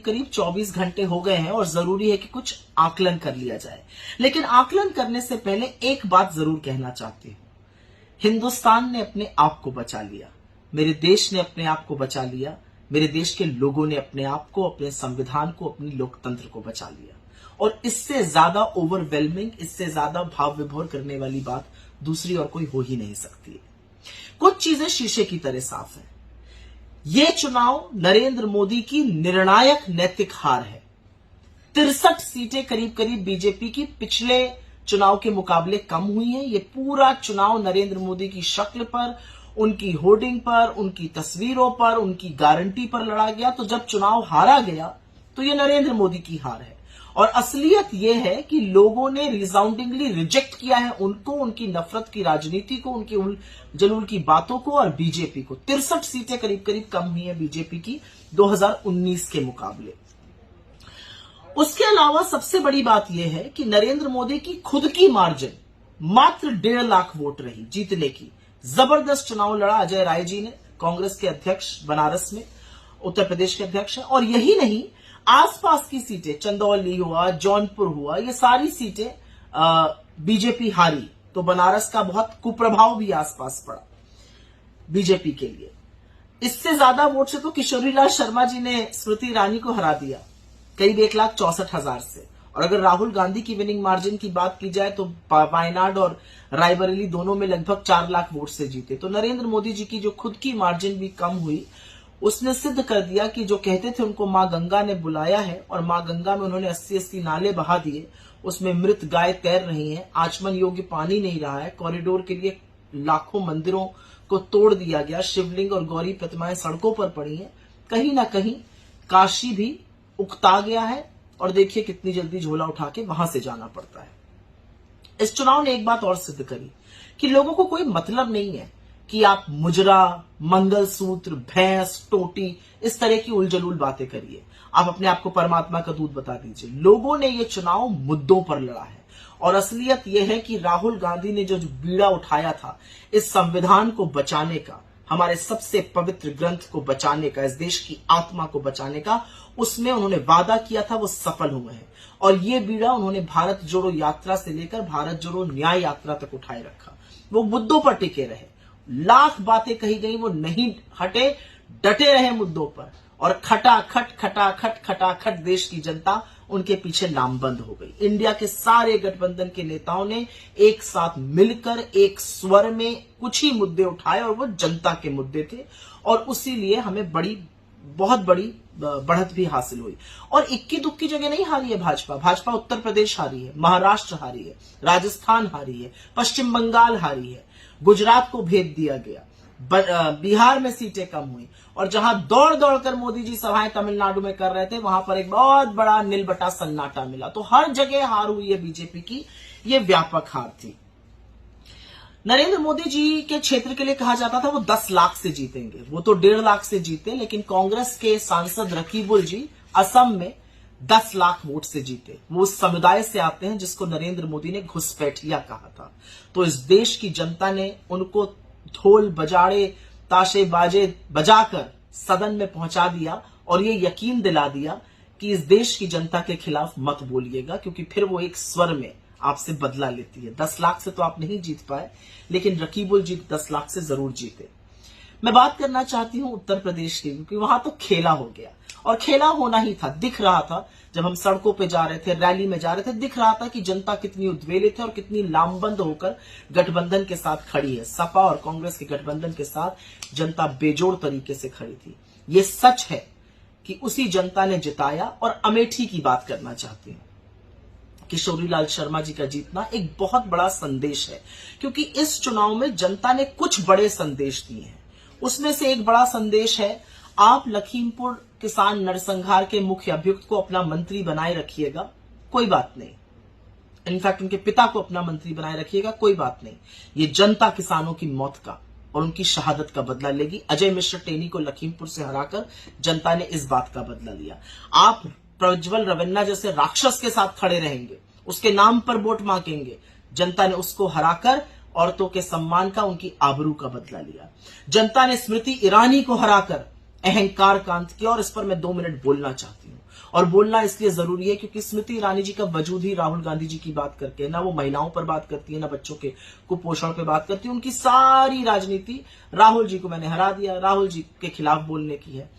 करीब 24 घंटे हो गए हैं और जरूरी है कि कुछ आकलन कर लिया जाए। लेकिन आकलन करने से पहले एक बात जरूर कहना चाहती हूं, हिंदुस्तान ने अपने आप को बचा लिया, मेरे देश ने अपने आप को बचा लिया, मेरे देश के लोगों ने अपने आप को, अपने संविधान को, अपनी लोकतंत्र को बचा लिया। और इससे ज्यादा ओवरवेलमिंग, इससे ज्यादा भाव विभोर करने वाली बात दूसरी और कोई हो ही नहीं सकती है। कुछ चीजें शीशे की तरह साफ है। ये चुनाव नरेंद्र मोदी की निर्णायक नैतिक हार है। 63 सीटें करीब करीब बीजेपी की पिछले चुनाव के मुकाबले कम हुई हैं। ये पूरा चुनाव नरेंद्र मोदी की शक्ल पर, उनकी होर्डिंग पर, उनकी तस्वीरों पर, उनकी गारंटी पर लड़ा गया। तो जब चुनाव हारा गया तो ये नरेंद्र मोदी की हार है। और असलियत यह है कि लोगों ने रिसाउंडिंगली रिजेक्ट किया है उनको, उनकी नफरत की राजनीति को, उनकी जलूल की बातों को और बीजेपी को। 63 सीटें करीब करीब कम हुई हैं बीजेपी की 2019 के मुकाबले। उसके अलावा सबसे बड़ी बात यह है कि नरेंद्र मोदी की खुद की मार्जिन मात्र 1.5 लाख वोट रही जीतने की। जबरदस्त चुनाव लड़ा अजय राय जी ने, कांग्रेस के अध्यक्ष बनारस में, उत्तर प्रदेश के अध्यक्ष हैं। और यही नहीं, आसपास की सीटें, चंदौली हुआ, जौनपुर हुआ, ये सारी सीटें बीजेपी हारी। तो बनारस का बहुत कुप्रभाव भी आसपास पड़ा बीजेपी के लिए। इससे ज्यादा वोट से तो किशोरीलाल शर्मा जी ने स्मृति ईरानी को हरा दिया, करीब 1,64,000 से। और अगर राहुल गांधी की विनिंग मार्जिन की बात की जाए तो वायनाड और रायबरेली दोनों में लगभग 4 लाख वोट से जीते। तो नरेंद्र मोदी जी की जो खुद की मार्जिन भी कम हुई, उसने सिद्ध कर दिया कि जो कहते थे उनको मां गंगा ने बुलाया है, और मां गंगा में उन्होंने 80-80 नाले बहा दिए, उसमें मृत गाय तैर रही हैं, आचमन योग्य पानी नहीं रहा है, कॉरिडोर के लिए लाखों मंदिरों को तोड़ दिया गया, शिवलिंग और गौरी प्रतिमाएं सड़कों पर पड़ी हैं। कहीं ना कहीं काशी भी उकता गया है और देखिए कितनी जल्दी झोला उठा के वहां से जाना पड़ता है। इस चुनाव ने एक बात और सिद्ध करी कि लोगों को कोई मतलब नहीं है कि आप मुजरा, मंगलसूत्र, भैंस, टोटी, इस तरह की उलझलूल बातें करिए। आप अपने आप को परमात्मा का दूध बता दीजिए। लोगों ने ये चुनाव मुद्दों पर लड़ा है। और असलियत यह है कि राहुल गांधी ने जो बीड़ा उठाया था इस संविधान को बचाने का, हमारे सबसे पवित्र ग्रंथ को बचाने का, इस देश की आत्मा को बचाने का, उसमें उन्होंने वादा किया था, वो सफल हुए हैं। और ये बीड़ा उन्होंने भारत जोड़ो यात्रा से लेकर भारत जोड़ो न्याय यात्रा तक उठाए रखा। वो मुद्दों पर टिके रहे, लाख बातें कही गई, वो नहीं हटे, डटे रहे मुद्दों पर। और खटाखट देश की जनता उनके पीछे लामबंद हो गई। इंडिया के सारे गठबंधन के नेताओं ने एक साथ मिलकर एक स्वर में कुछ ही मुद्दे उठाए और वो जनता के मुद्दे थे। और उसी लिए हमें बहुत बड़ी बढ़त भी हासिल हुई। और इक्की दुक्की जगह नहीं हारी है भाजपा उत्तर प्रदेश हारी है, महाराष्ट्र हारी है, राजस्थान हारी है, पश्चिम बंगाल हारी है, गुजरात को भेज दिया गया, बिहार में सीटें कम हुई। और जहां दौड़ दौड़ कर मोदी जी सभाएं तमिलनाडु में कर रहे थे, वहां पर एक बहुत बड़ा नीलबटा सन्नाटा मिला। तो हर जगह हार हुई है बीजेपी की, ये व्यापक हार थी। नरेंद्र मोदी जी के क्षेत्र के लिए कहा जाता था वो 10 लाख से जीतेंगे, वो तो 1.5 लाख से जीते। लेकिन कांग्रेस के सांसद रकीबुल जी असम में 10 लाख वोट से जीते। वो उस समुदाय से आते हैं जिसको नरेंद्र मोदी ने घुसपैठिया कहा था। तो इस देश की जनता ने उनको ढोल बजाड़े, ताशे बाजे बजाकर सदन में पहुंचा दिया और ये यकीन दिला दिया कि इस देश की जनता के खिलाफ मत बोलिएगा, क्योंकि फिर वो एक स्वर में आपसे बदला लेती है। 10 लाख से तो आप नहीं जीत पाए, लेकिन रकीबुल जी 10 लाख से जरूर जीते। मैं बात करना चाहती हूं उत्तर प्रदेश की, क्योंकि वहां तो खेला हो गया और खेला होना ही था। दिख रहा था जब हम सड़कों पे जा रहे थे, रैली में जा रहे थे, दिख रहा था कि जनता कितनी उद्वेलित है और कितनी लामबंद होकर गठबंधन के साथ खड़ी है। सपा और कांग्रेस के गठबंधन के साथ जनता बेजोड़ तरीके से खड़ी थी। ये सच है कि उसी जनता ने जिताया। और अमेठी की बात करना चाहती हूं, किशोरीलाल शर्मा जी का जीतना एक बहुत बड़ा संदेश है, क्योंकि इस चुनाव में जनता ने कुछ बड़े संदेश दिए हैं। उसमें से एक बड़ा संदेश है, आप लखीमपुर किसान नरसंहार के मुख्य अभियुक्त को अपना मंत्री बनाए रखिएगा, कोई बात नहीं। इनफैक्ट उनके पिता को अपना मंत्री बनाए रखिएगा, कोई बात नहीं। ये जनता किसानों की मौत का और उनकी शहादत का बदला लेगी। अजय मिश्र टेनी को लखीमपुर से हराकर जनता ने इस बात का बदला लिया। आप प्रज्वल रवेन्ना जैसे राक्षस के साथ खड़े रहेंगे, उसके नाम पर वोट मांगेंगे, जनता ने उसको हराकर औरतों के सम्मान का, उनकी आबरू का बदला लिया। जनता ने स्मृति ईरानी को हराकर अहंकार कांत किया। और इस पर मैं 2 मिनट बोलना चाहती हूं। और बोलना इसलिए जरूरी है क्योंकि स्मृति ईरानी जी का वजूद ही राहुल गांधी जी की बात करके, ना वो महिलाओं पर बात करती है, ना बच्चों के कुपोषण पे बात करती है। उनकी सारी राजनीति राहुल जी को मैंने हरा दिया, राहुल जी के खिलाफ बोलने की है।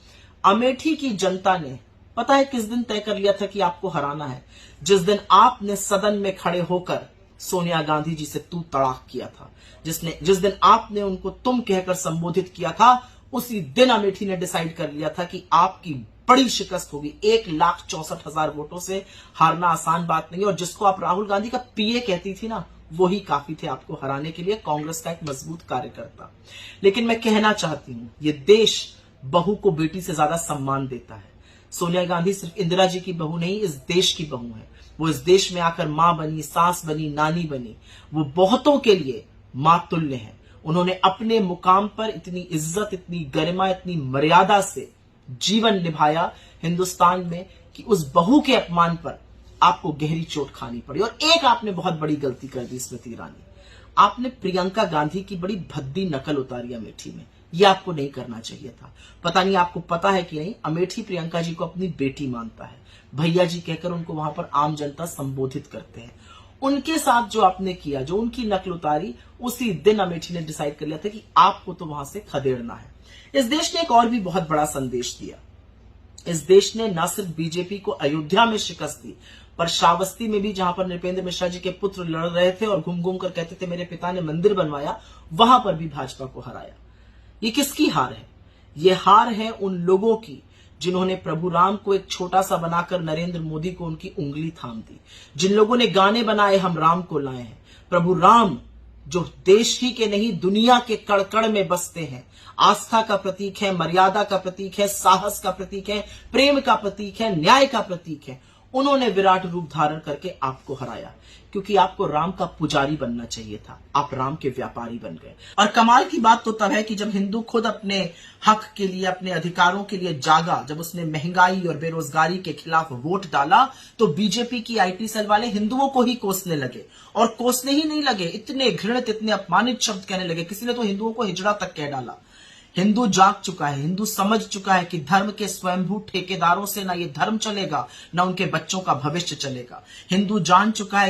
अमेठी की जनता ने पता है किस दिन तय कर लिया था कि आपको हराना है? जिस दिन आपने सदन में खड़े होकर सोनिया गांधी जी से तू तड़ाक किया था, जिस दिन आपने उनको तुम कहकर संबोधित किया था, उसी दिन अमेठी ने डिसाइड कर लिया था कि आपकी बड़ी शिकस्त होगी। 1,64,000 वोटों से हारना आसान बात नहीं है। और जिसको आप राहुल गांधी का पीए कहती थी ना, वही काफी थे आपको हराने के लिए, कांग्रेस का एक मजबूत कार्यकर्ता। लेकिन मैं कहना चाहती हूं, ये देश बहू को बेटी से ज्यादा सम्मान देता है। सोनिया गांधी सिर्फ इंदिरा जी की बहू नहीं, इस देश की बहू है। वो इस देश में आकर मां बनी, सास बनी, नानी बनी। वो बहुतों के लिए मां तुल्य है। उन्होंने अपने मुकाम पर इतनी इज्जत, इतनी गरिमा, इतनी मर्यादा से जीवन निभाया हिंदुस्तान में कि उस बहू के अपमान पर आपको गहरी चोट खानी पड़ी। और एक आपने बहुत बड़ी गलती कर दी स्मृति ईरानी, आपने प्रियंका गांधी की बड़ी भद्दी नकल उतारी अमेठी में। ये आपको नहीं करना चाहिए था। पता नहीं आपको पता है कि नहीं, अमेठी प्रियंका जी को अपनी बेटी मानता है, भैया जी कहकर उनको वहां पर आम जनता संबोधित करते हैं। उनके साथ जो आपने किया, जो उनकी नकल उतारी, उसी दिन अमेठी ने डिसाइड कर लिया था कि आपको तो वहां से खदेड़ना है। इस देश ने एक और भी बहुत बड़ा संदेश दिया। इस देश ने न सिर्फ बीजेपी को अयोध्या में शिकस्त दी, पर श्रावस्ती में भी, जहां पर नृपेंद्र मिश्रा जी के पुत्र लड़ रहे थे और घूम घूम कर कहते थे मेरे पिता ने मंदिर बनवाया, वहां पर भी भाजपा को हराया। ये किसकी हार है? ये हार है उन लोगों की जिन्होंने प्रभु राम को एक छोटा सा बनाकर नरेंद्र मोदी को उनकी उंगली थाम दी। जिन लोगों ने गाने बनाए हम राम को लाए हैं। प्रभु राम जो देश ही के नहीं, दुनिया के कण कण में बसते हैं, आस्था का प्रतीक है, मर्यादा का प्रतीक है, साहस का प्रतीक है, प्रेम का प्रतीक है, न्याय का प्रतीक है। उन्होंने विराट रूप धारण करके आपको हराया, क्योंकि आपको राम का पुजारी बनना चाहिए था। आप राम के व्यापारी बन गए। और कमाल की बात तो तब है कि जब हिंदू खुद अपने हक के लिए, अपने अधिकारों के लिए जागा, जब उसने महंगाई और बेरोजगारी के खिलाफ वोट डाला, तो बीजेपी की आईटी सेल वाले हिंदुओं को ही कोसने लगे। और कोसने ही नहीं लगे, इतने घृणित, इतने अपमानित शब्द कहने लगे। किसी ने तो हिंदुओं को हिजड़ा तक कह डाला। हिंदू जाग चुका है, हिंदू समझ चुका है कि धर्म के स्वयंभू ठेकेदारों से ना ये धर्म चलेगा, ना उनके बच्चों का भविष्य चलेगा। हिंदू जान चुका है